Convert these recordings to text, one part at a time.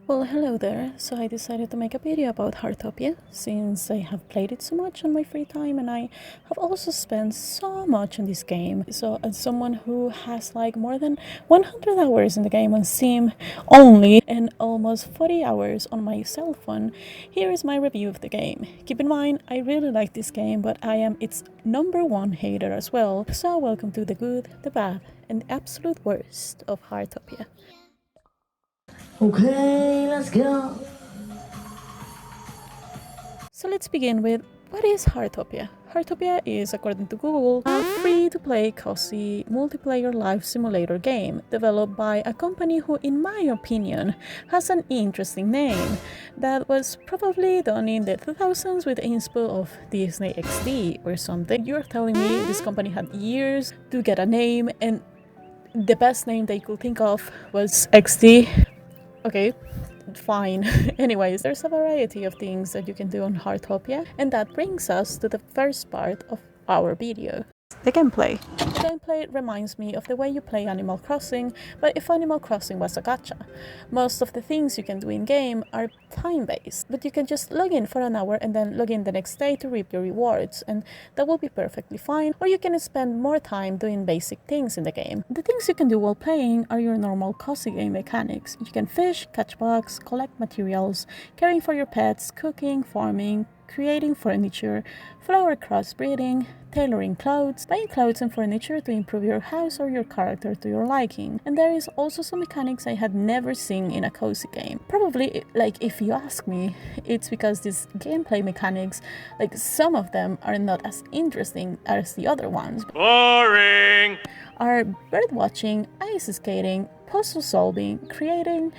Well, hello there. So I decided to make a video about Hearttopia since I have played it so much on my free time and I have also spent so much on this game. So as someone who has like more than 100 hours in the game on Steam only and almost 40 hours on my cell phone, here is my review of the game. Keep in mind, I really like this game, but I am its #1 hater as well. So welcome to the good, the bad, and the absolute worst of Hearttopia. Okay, let's go. So let's begin with what is Hearttopia? Hearttopia is, according to Google, a free-to-play cozy multiplayer life simulator game developed by a company who, in my opinion, has an interesting name that was probably done in the 2000s with inspo of Disney XD or something. You're telling me this company had years to get a name and the best name they could think of was XD? Okay, fine. Anyways, there's a variety of things that you can do on Hearttopia, and that brings us to the first part of our video. The gameplay. The gameplay reminds me of the way you play Animal Crossing, but if Animal Crossing was a gacha. Most of the things you can do in-game are time-based, but you can just log in for an hour and then log in the next day to reap your rewards, and that will be perfectly fine, or you can spend more time doing basic things in the game. The things you can do while playing are your normal cozy game mechanics. You can fish, catch bugs, collect materials, caring for your pets, cooking, farming, creating furniture, flower crossbreeding, tailoring clothes, buying clothes and furniture to improve your house or your character to your liking. And there is also some mechanics I had never seen in a cozy game. Probably, like, if you ask me, it's because these gameplay mechanics, like, some of them are not as interesting as the other ones. Boring! Are bird watching, ice skating, puzzle solving, creating,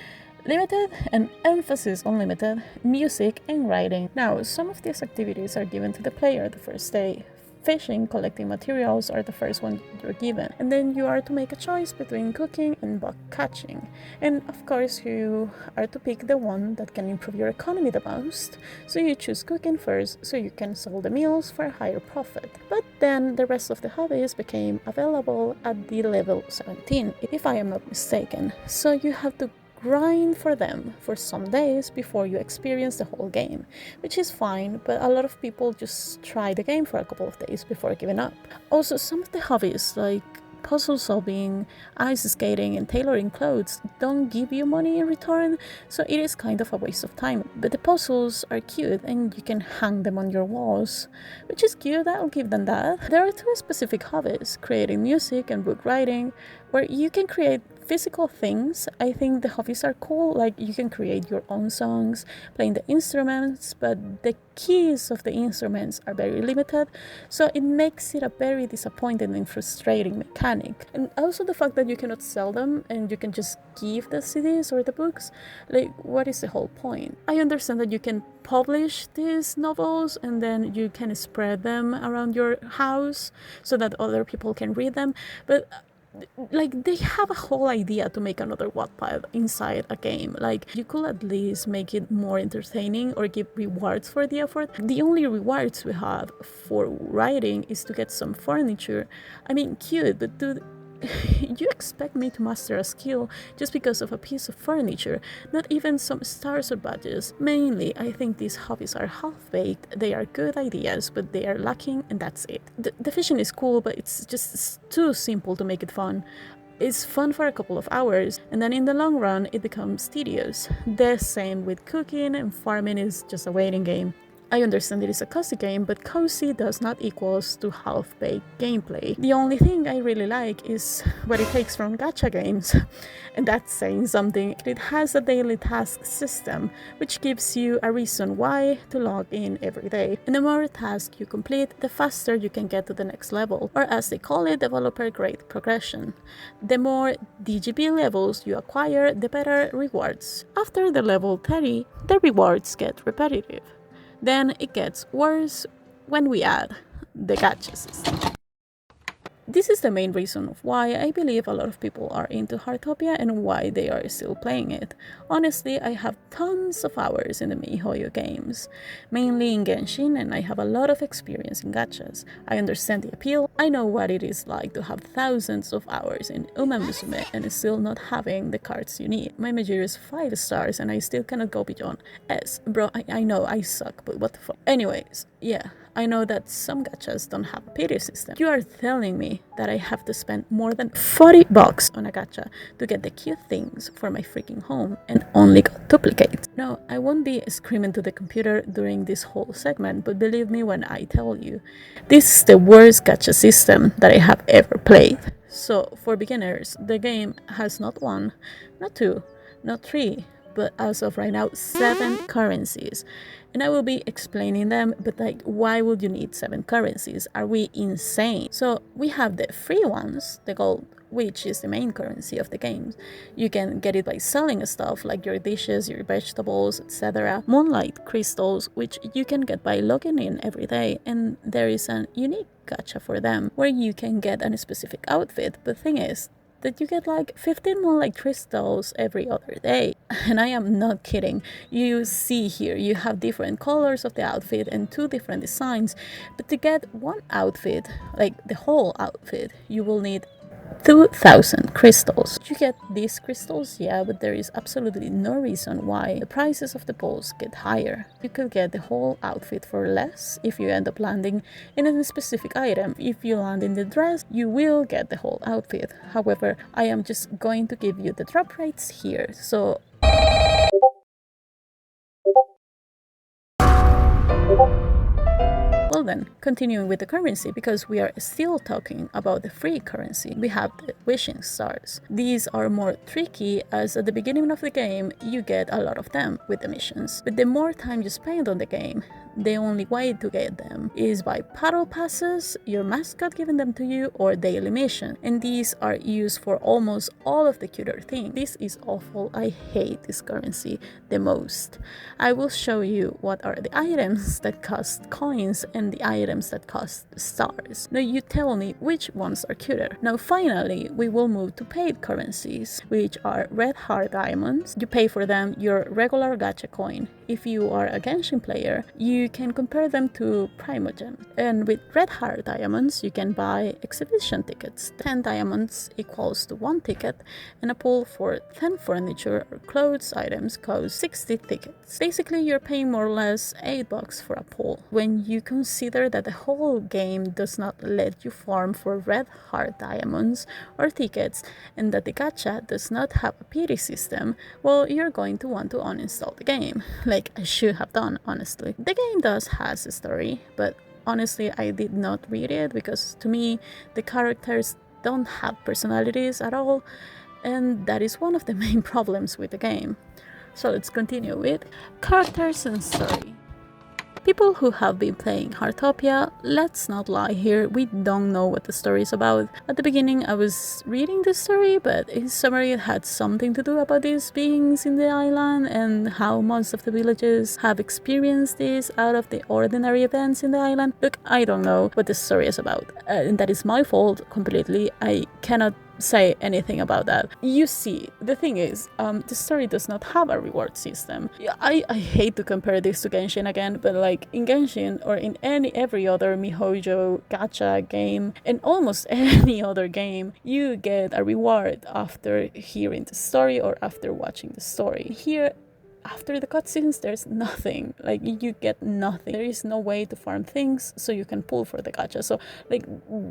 limited and emphasis on limited, music and writing. Now, some of these activities are given to the player the first day. Fishing, collecting materials are the first one you're given. And then you are to make a choice between cooking and bug catching. And of course, you are to pick the one that can improve your economy the most. So you choose cooking first so you can sell the meals for a higher profit. But then the rest of the hobbies became available at the level 17, if I am not mistaken. So you have to grind for them for some days before you experience the whole game, which is fine, but a lot of people just try the game for a couple of days before giving up. Also, some of the hobbies like puzzle solving, ice skating and tailoring clothes don't give you money in return, so it is kind of a waste of time. But the puzzles are cute and you can hang them on your walls, which is cute, I'll give them that. There are two specific hobbies, creating music and book writing, where you can create physical things. I think the hobbies are cool, like you can create your own songs, playing the instruments, but the keys of the instruments are very limited, so it makes it a very disappointing and frustrating mechanic. And also the fact that you cannot sell them and you can just give the CDs or the books, like what is the whole point? I understand that you can publish these novels and then you can spread them around your house so that other people can read them, but like they have a whole idea to make another Wattpad inside a game. Like you could at least make it more entertaining or give rewards for the effort. The only rewards we have for writing is to get some furniture. I mean, cute, but dude, you expect me to master a skill just because of a piece of furniture, not even some stars or badges. Mainly, I think these hobbies are half-baked. They are good ideas, but they are lacking, and that's it. The fishing is cool, but it's just too simple to make it fun. It's fun for a couple of hours, and then in the long run, it becomes tedious. The same with cooking, and farming is just a waiting game. I understand it is a cozy game, but cozy does not equals to half-baked gameplay. The only thing I really like is what it takes from gacha games, and that's saying something. It has a daily task system, which gives you a reason why to log in every day. And the more tasks you complete, the faster you can get to the next level, or as they call it, developer grade progression. The more DGB levels you acquire, the better rewards. After the level 30, the rewards get repetitive. Then it gets worse when we add the gacha system. This is the main reason of why I believe a lot of people are into Hearttopia and why they are still playing it. Honestly, I have tons of hours in the MiHoYo games, mainly in Genshin, and I have a lot of experience in gachas. I understand the appeal, I know what it is like to have thousands of hours in Uma Musume and still not having the cards you need. My major is 5 stars and I still cannot go beyond S. Bro, I know I suck, but what the fuck. Anyways, yeah, I know that some gachas don't have a pity system. You are telling me that I have to spend more than 40 bucks on a gacha to get the cute things for my freaking home and only got duplicates. No, I won't be screaming to the computer during this whole segment, but believe me when I tell you, this is the worst gacha system that I have ever played. So, for beginners, the game has not one, not two, not three, but as of right now, 7 currencies. And I will be explaining them, but like, why would you need 7 currencies? Are we insane? So we have the free ones, the gold, which is the main currency of the game. You can get it by selling stuff like your dishes, your vegetables, etc. Moonlight crystals, which you can get by logging in every day, and there is an unique gacha for them where you can get a specific outfit. But thing is that you get like 15 moonlight crystals every other day. And I am not kidding. You see here, you have different colors of the outfit and 2 different designs. But to get one outfit, like the whole outfit, you will need 2,000 crystals. You get these crystals, yeah, but there is absolutely no reason why the prices of the balls get higher. You could get the whole outfit for less if you end up landing in a specific item. If you land in the dress, you will get the whole outfit. However, I am just going to give you the drop rates here. So well then, continuing with the currency, because we are still talking about the free currency, we have the wishing stars. These are more tricky as at the beginning of the game you get a lot of them with the missions. But the more time you spend on the game, the only way to get them is by battle passes, your mascot giving them to you, or daily mission. And these are used for almost all of the cuter things. This is awful. I hate this currency the most. I will show you what are the items that cost coins and the items that cost stars. Now you tell me which ones are cuter. Now finally we will move to paid currencies, which are red heart diamonds. You pay for them your regular gacha coin. If you are a Genshin player, you can compare them to Primogems. And with red heart diamonds, you can buy exhibition tickets. 10 diamonds equals to 1 ticket, and a pool for 10 furniture or clothes items costs 60 tickets. Basically, you're paying more or less 8 bucks for a pool. When you consider that the whole game does not let you farm for red heart diamonds or tickets, and that the gacha does not have a pity system, well, you're going to want to uninstall the game. Like I should have done, honestly. The game does has a story, but honestly I did not read it because to me the characters don't have personalities at all, and that is one of the main problems with the game. So let's continue with characters and story. People who have been playing Hearttopia, let's not lie here, we don't know what the story is about. At the beginning I was reading the story, but in summary it had something to do about these beings in the island and how most of the villages have experienced these out of the ordinary events in the island. Look, I don't know what the story is about, and that is my fault completely. I cannot say anything about that. You see, the thing is, the story does not have a reward system. I hate to compare this to Genshin again, but like in Genshin or in every other MiHoYo gacha game and almost any other game, you get a reward after hearing the story or after watching the story. Here, after the cutscenes, there's nothing. Like, you get nothing. There is no way to farm things so you can pull for the gacha. So, like,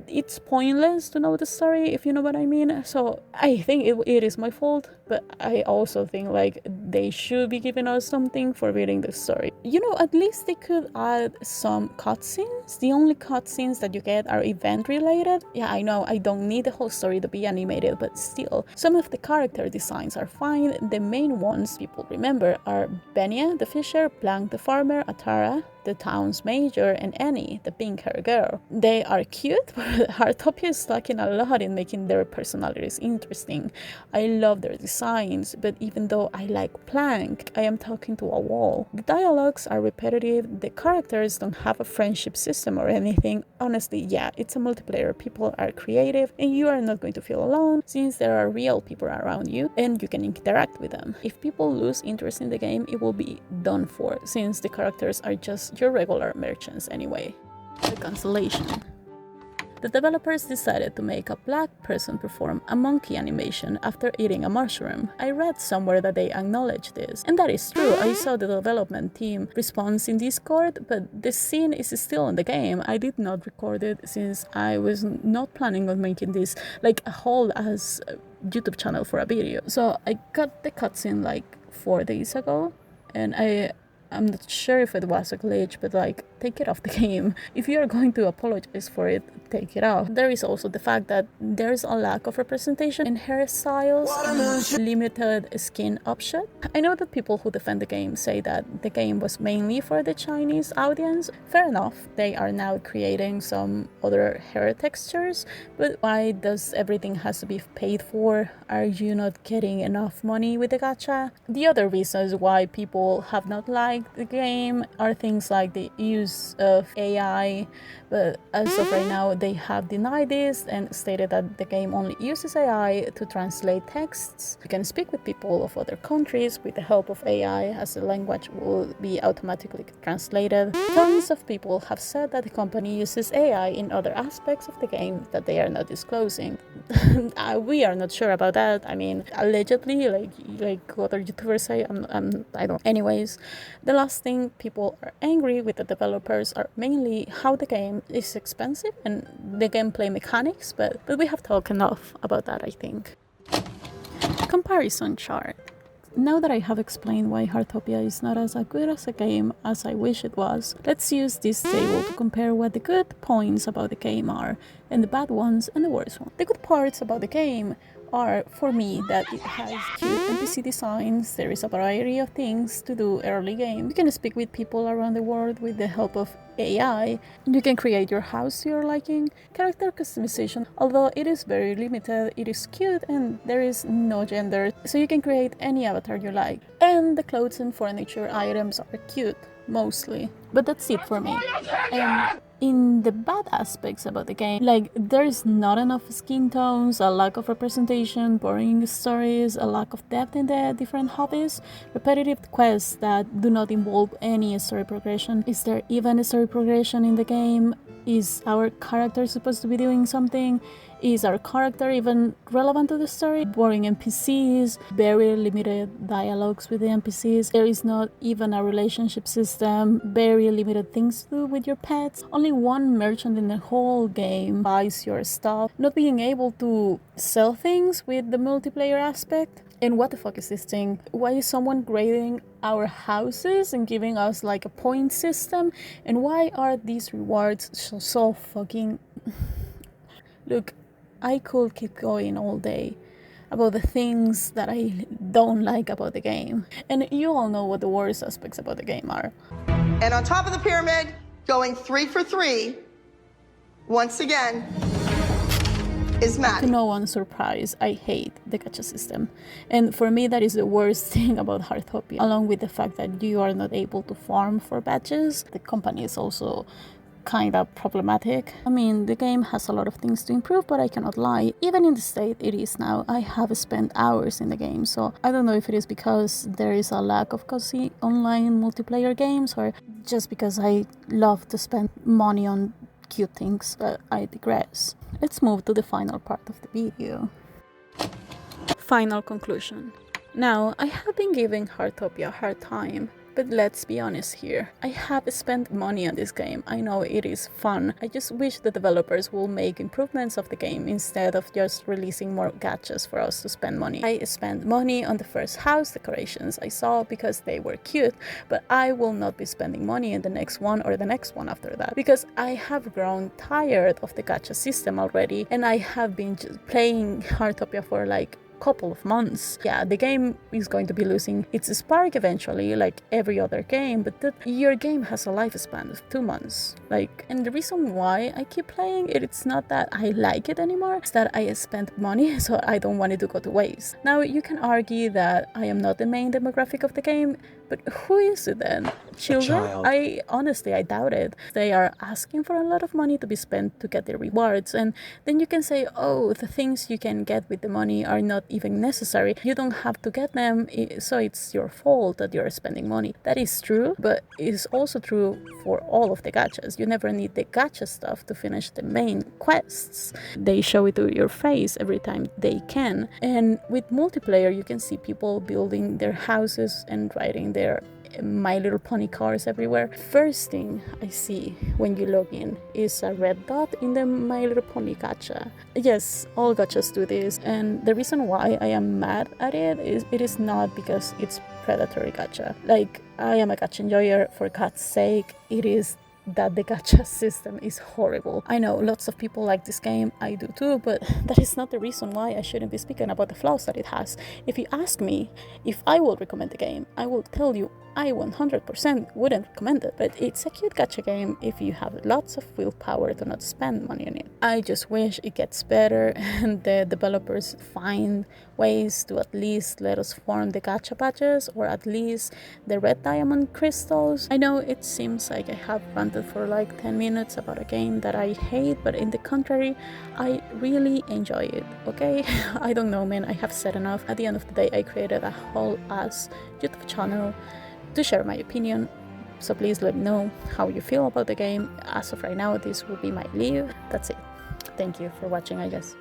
it's pointless to know the story, if you know what I mean. So, I think it is my fault, but I also think, like, they should be giving us something for reading the story. You know, at least they could add some cutscenes. The only cutscenes that you get are event-related. Yeah, I know, I don't need the whole story to be animated, but still. Some of the character designs are fine. The main ones people remember are Benya the fisher, Blanc the farmer, Atara the town's mayor, and Annie, the pink-haired girl. They are cute, but Hearttopia is lacking a lot in making their personalities interesting. I love their designs, but even though I like Plank, I am talking to a wall. The dialogues are repetitive, the characters don't have a friendship system or anything. Honestly, yeah, it's a multiplayer. People are creative, and you are not going to feel alone since there are real people around you and you can interact with them. If people lose interest in the game, it will be done for, since the characters are just your regular merchants anyway. The cancellation. The developers decided to make a black person perform a monkey animation after eating a mushroom. I read somewhere that they acknowledged this, and that is true. I saw the development team response in Discord, but the scene is still in the game. I did not record it since I was not planning on making this like a whole as YouTube channel for a video. So I got the cutscene like 4 days ago, and I'm not sure if it was a glitch, but like, take it off the game. If you are going to apologize for it, take it off. There is also the fact that there's a lack of representation in hairstyles and limited skin option. I know that people who defend the game say that the game was mainly for the Chinese audience. Fair enough, they are now creating some other hair textures, but why does everything has to be paid for? Are you not getting enough money with the gacha? The other reasons why people have not liked the game are things like the use of AI, but as of right now they have denied this and stated that the game only uses AI to translate texts. You can speak with people of other countries with the help of AI, as the language will be automatically translated. Tons of people have said that the company uses AI in other aspects of the game that they are not disclosing. We are not sure about that. I mean, allegedly, like other YouTubers say, I don't. Anyways, the last thing people are angry with the developers are mainly how the game is expensive and the gameplay mechanics, but we have talked enough about that, I think. Comparison chart. Now that I have explained why Hearttopia is not as good as a game as I wish it was, let's use this table to compare what the good points about the game are, and the bad ones and the worst ones. The good parts about the game are, for me, that it has cute NPC designs, there is a variety of things to do early game. You can speak with people around the world with the help of AI. You can create your house to your liking. Character customization, although it is very limited, it is cute and there is no gender, so you can create any avatar you like. And the clothes and furniture items are cute, mostly. But that's it for me. And in the bad aspects about the game, like there is not enough skin tones, a lack of representation, boring stories, a lack of depth in the different hobbies, repetitive quests that do not involve any story progression. Is there even a story progression in the game? Is our character supposed to be doing something? Is our character even relevant to the story? Boring NPCs, very limited dialogues with the NPCs. There is not even a relationship system, very limited things to do with your pets. Only one merchant in the whole game buys your stuff. Not being able to sell things with the multiplayer aspect. And what the fuck is this thing? Why is someone grading our houses and giving us like a point system? And why are these rewards so fucking... Look, I could keep going all day about the things that I don't like about the game. And you all know what the worst aspects about the game are. And on top of the pyramid, going 3 for 3, once again, is Maddie. To no one's surprise, I hate the gacha system. And for me, that is the worst thing about Hearttopia. Along with the fact that you are not able to farm for badges, the company is also kind of problematic. I mean, the game has a lot of things to improve, but I cannot lie. Even in the state it is now, I have spent hours in the game, so I don't know if it is because there is a lack of cozy online multiplayer games or just because I love to spend money on cute things, but I digress. Let's move to the final part of the video. Final conclusion. Now, I have been giving Hearttopia a hard time, but let's be honest here. I have spent money on this game. I know it is fun. I just wish the developers will make improvements of the game instead of just releasing more gachas for us to spend money. I spent money on the first house decorations I saw because they were cute, but I will not be spending money in the next one or the next one after that because I have grown tired of the gacha system already, and I have been just playing Hearttopia for like couple of months. Yeah, the game is going to be losing its spark eventually, like every other game, but your game has a lifespan of 2 months. And the reason why I keep playing it, it's not that I like it anymore, it's that I spent money, so I don't want it to go to waste. Now, you can argue that I am not the main demographic of the game, but who is it then? Children? I doubt it. They are asking for a lot of money to be spent to get their rewards, and then you can say, oh, the things you can get with the money are not even necessary. You don't have to get them, so it's your fault that you're spending money. That is true, but it's also true for all of the gachas. You never need the gacha stuff to finish the main quests. They show it to your face every time they can. And with multiplayer, you can see people building their houses and riding their My Little Pony cars everywhere. First thing I see when you log in is a red dot in the My Little Pony gacha. Yes, all gachas do this, and the reason why I am mad at it is not because it's predatory gacha. I am a gacha enjoyer, for God's sake. It is that the gacha system is horrible. I know lots of people like this game, I do too, but that is not the reason why I shouldn't be speaking about the flaws that it has. If you ask me if I will recommend the game, I will tell you I 100% wouldn't recommend it, but it's a cute gacha game if you have lots of willpower to not spend money on it. I just wish it gets better and the developers find ways to at least let us farm the gacha badges, or at least the red diamond crystals. I know it seems like I have ranted for like 10 minutes about a game that I hate, but in the contrary, I really enjoy it, okay? I don't know, man, I have said enough. At the end of the day, I created a whole ass YouTube channel to share my opinion, so please let me know how you feel about the game. As of right now, this will be my leave. That's it. Thank you for watching, I guess.